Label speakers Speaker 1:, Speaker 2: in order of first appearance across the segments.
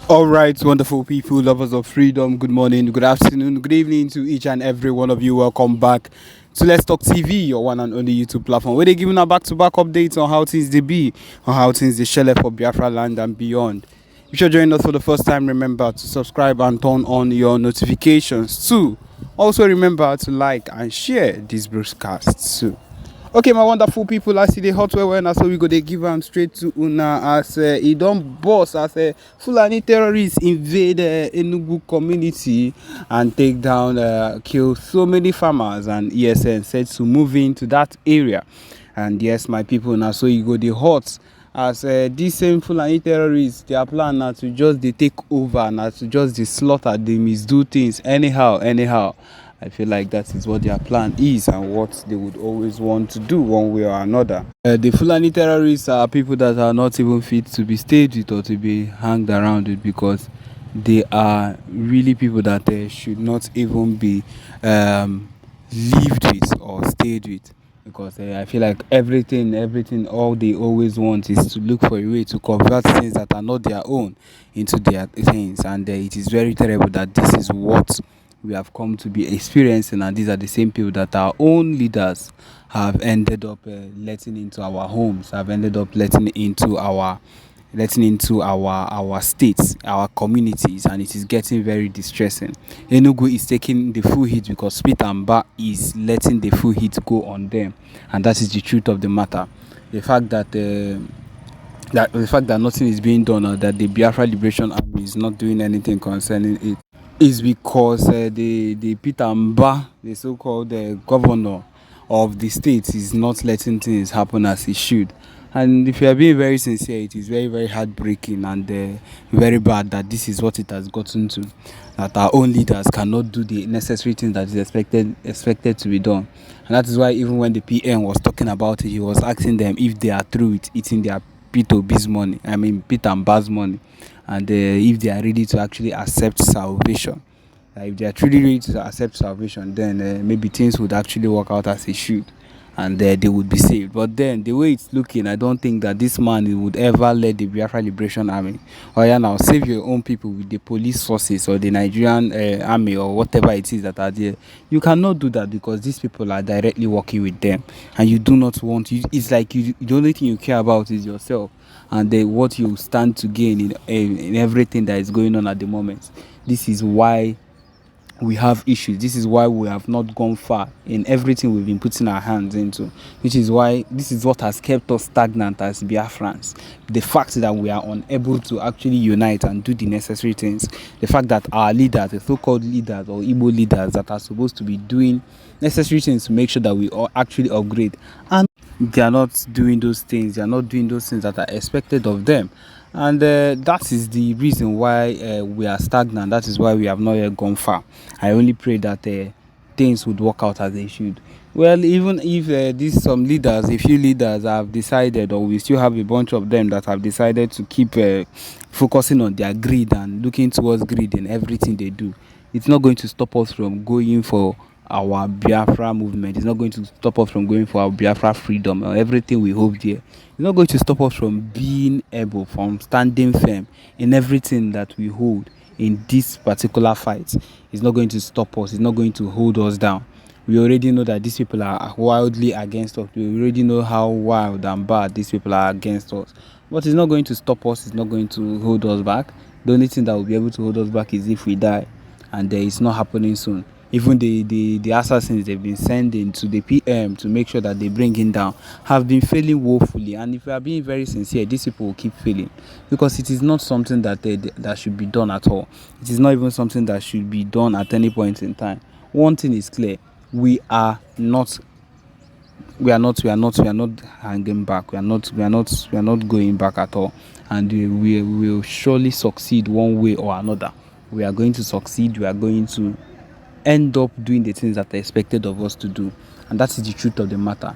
Speaker 1: All right, wonderful people, lovers of freedom. Good morning, good afternoon, good evening to each and every one of you. Welcome back to Let's Talk TV, your one and only YouTube platform, where they're giving a back-to-back updates on how things they be, on how things they shell for Biafraland and beyond. If you're joining us for the first time, remember to subscribe and turn on your notifications too. Also, remember to like and share this broadcast too. Okay, my wonderful people, I see the hot well now, so we go they give am straight to una as e don burst as Fulani terrorists invade Enugu community and take down, kill so many farmers, and ESN said to move into that area. And yes, my people, now so you go the hot as these same Fulani terrorists, their plan now to just they take over, now to just they slaughter, they misdo things anyhow. I feel like that is what their plan is and what they would always want to do one way or another. The Fulani terrorists are people that are not even fit to be stayed with or to be hanged around with, because they are really people that should not even be lived with or stayed with, because I feel like everything, all they always want is to look for a way to convert things that are not their own into their things, and it is very terrible that this is what we have come to be experiencing, and these are the same people that our own leaders have ended up letting into our homes, have ended up letting into our states, our communities, and it is getting very distressing. Enugu is taking the full hit because Spit and Bar is letting the full hit go on them, and that is the truth of the matter. The fact that nothing is being done, or that the Biafra Liberation Army is not doing anything concerning it, is because the Peter Mba, the so-called governor of the state, is not letting things happen as he should. And if you are being very sincere, it is very, very heartbreaking and very bad that this is what it has gotten to. That our own leaders cannot do the necessary things that is expected to be done. And that is why even when the PM was talking about it, he was asking them if they are through with eating their P2B's money, I mean Peter and Bar's money, and if they are ready to actually accept salvation. If they are truly ready to accept salvation, then maybe things would actually work out as it should, and they would be saved. But then the way it's looking, I don't think that this man would ever let the Biafra Liberation Army, or yeah, now save your own people with the police forces or the Nigerian army or whatever it is that are there. You cannot do that, because these people are directly working with them, and you do not want. It's like the only thing you care about is yourself and what you stand to gain in everything that is going on at the moment. This is why we have issues. This is why we have not gone far in everything we've been putting our hands into, which is why this is what has kept us stagnant as Biafrans. The fact that we are unable to actually unite and do the necessary things, the fact that our leaders, the so-called leaders or Igbo leaders that are supposed to be doing necessary things to make sure that we all actually upgrade, and they are not doing those things. They are not doing those things that are expected of them. And that is the reason why we are stagnant. That is why we have not yet gone far. I only pray that things would work out as they should. Well, even if these some leaders, a few leaders have decided, or we still have a bunch of them that have decided to keep focusing on their greed and looking towards greed in everything they do, it's not going to stop us from going for our Biafra movement. It's not going to stop us from going for our Biafra freedom or everything we hope there. It's not going to stop us from being able, from standing firm in everything that we hold in this particular fight. It's not going to stop us. It's not going to hold us down. We already know that these people are wildly against us. We already know how wild and bad these people are against us. But it's not going to stop us. It's not going to hold us back. The only thing that will be able to hold us back is if we die. And it's not happening soon. Even the assassins they've been sending to the PM to make sure that they bring him down have been failing woefully. And if we are being very sincere, these people will keep failing, because it is not something that should be done at all. It is not even something that should be done at any point in time. One thing is clear: we are not hanging back. We are not going back at all, and we will surely succeed one way or another. We are going to succeed. We are going to end up doing the things that are expected of us to do, and that is the truth of the matter.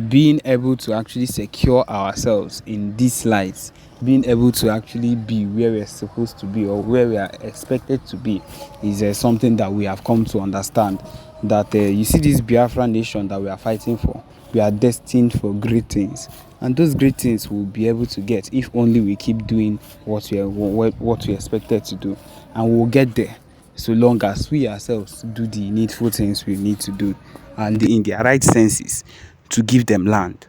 Speaker 1: Being able to actually secure ourselves in these lives, being able to actually be where we're supposed to be or where we are expected to be, is something that we have come to understand. that you see this Biafra nation that we are fighting for, we are destined for great things, and those great things we'll be able to get if only we keep doing what we expected to do, and we'll get there so long as we ourselves do the needful things we need to do, and in their right senses to give them land.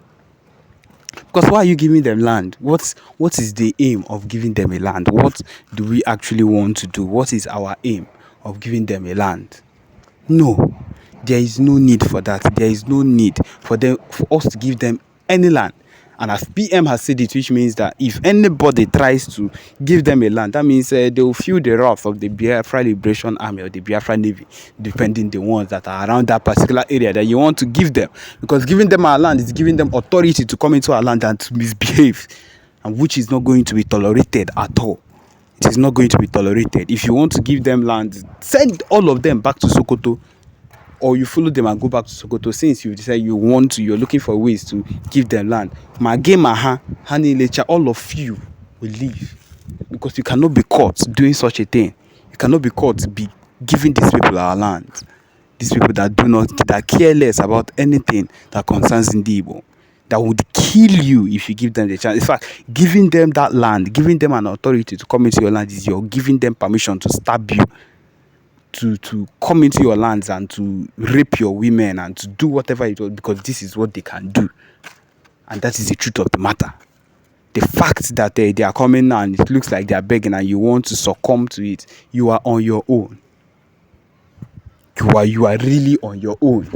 Speaker 1: Because why are you giving them land? What is the aim of giving them a land? What do we actually want to do? What is our aim of giving them a land? No, there is no need for that. There is no need for us to give them any land. And as PM has said it, which means that if anybody tries to give them a land, that means they will feel the wrath of the Biafra Liberation Army or the Biafra Navy, depending the ones that are around that particular area that you want to give them. Because giving them our land is giving them authority to come into our land and to misbehave, and which is not going to be tolerated at all. It is not going to be tolerated. If you want to give them land, send all of them back to Sokoto, or you follow them and go back to Sokoto. Since you decide you're looking for ways to give them land, all of you will leave, because you cannot be caught doing such a thing. You cannot be caught be giving these people our land. These people that care less about anything that concerns Igbo, that would kill you if you give them the chance. In fact, giving them that land, giving them an authority to come into your land, is you're giving them permission to stab you, to come into your lands and to rape your women and to do whatever it was, because this is what they can do. And that is the truth of the matter. The fact that they are coming now and it looks like they are begging and you want to succumb to it, you are on your own. You are really on your own.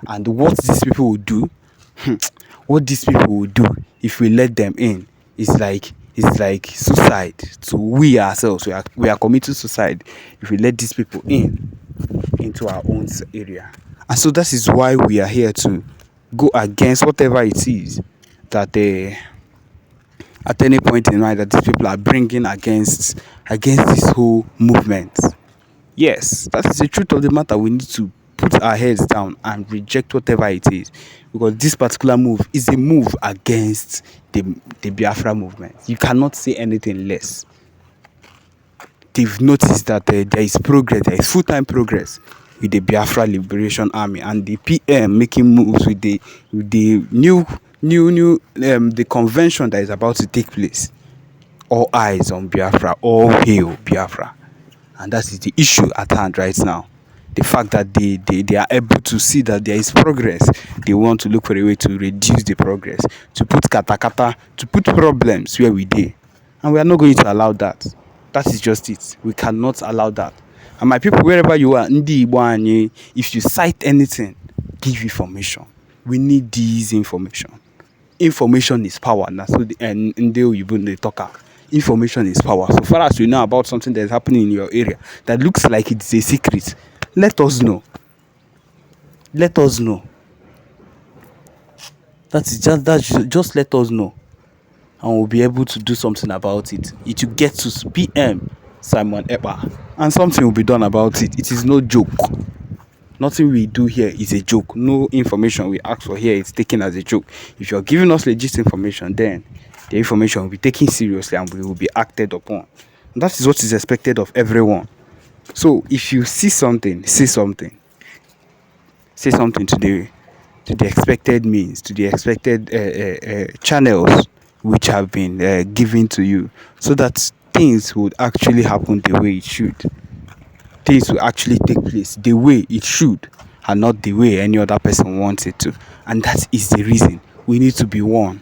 Speaker 1: And what these people will do, if we let them in, is like suicide to we ourselves. We are committing suicide if we let these people into our own area. And so that is why we are here to go against whatever it is that at any point in time that these people are bringing against this whole movement. Yes, that is the truth of the matter. We need to put our heads down and reject whatever it is, because this particular move is a move against the Biafra movement. You cannot say anything less. They've noticed that there is progress, there is full-time progress with the Biafra Liberation Army, and the PM making moves with the new the convention that is about to take place. All eyes on Biafra, all hail Biafra. And that is the issue at hand right now. The fact that they are able to see that there is progress, they want to look for a way to reduce the progress, to put katakata, to put problems where we did. And we are not going to allow that. That is just it. We cannot allow that. And my people, wherever you are, if you cite anything, give information. We need this information. Information is power. That's what they talk. Information is power. So far as you know about something that is happening in your area that looks like it's a secret, let us know. Let us know. Just let us know, and we'll be able to do something about it. It will get to PM Simon Ekpa, and something will be done about it. It is no joke. Nothing we do here is a joke. No information we ask for here is taken as a joke. If you're giving us legit information, then the information will be taken seriously and we will be acted upon. And that is what is expected of everyone. So if you see something, say something. Say something to the expected means, to the expected channels which have been given to you, so that things would actually happen the way it should. Things will actually take place the way it should, and not the way any other person wants it to. And that is the reason we need to be one.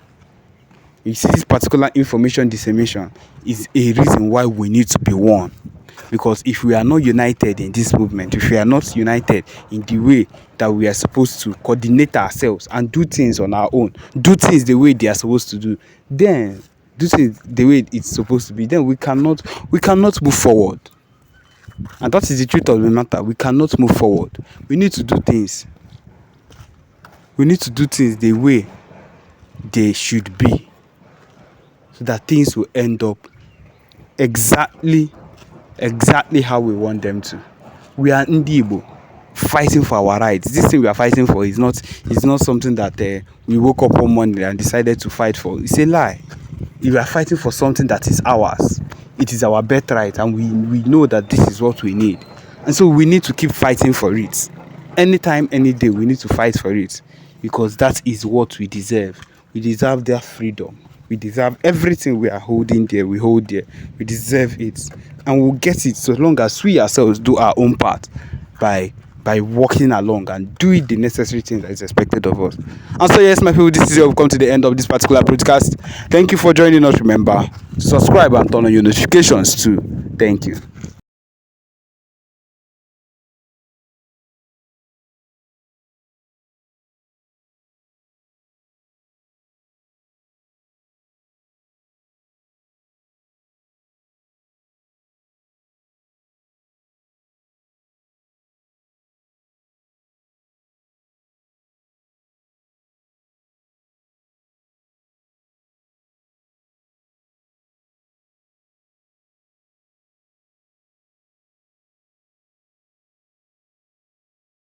Speaker 1: You see, this particular information dissemination is a reason why we need to be one. Because if we are not united in this movement, if we are not united in the way that we are supposed to coordinate ourselves and do things on our own, do things the way they are supposed to do, then do things the way it's supposed to be, then we cannot move forward. And that is the truth of the matter. We cannot move forward. We need to do things. We need to do things the way they should be, so that things will end up exactly how we want them to. We are Igbo fighting for our rights. This thing we are fighting for is not something that we woke up one morning and decided to fight for. It's a lie. We are fighting for something that is ours. It is our birthright, and we know that this is what we need. And so we need to keep fighting for it. anytime, any day, we need to fight for it, because that is what we deserve. We deserve their freedom. We deserve everything we are holding there. We hold there. We deserve it, and we'll get it so long as we ourselves do our own part by walking along and doing the necessary things that is expected of us. And so, yes, my people, this is how we've come to the end of this particular podcast. Thank you for joining us. Remember to subscribe and turn on your notifications too. Thank you.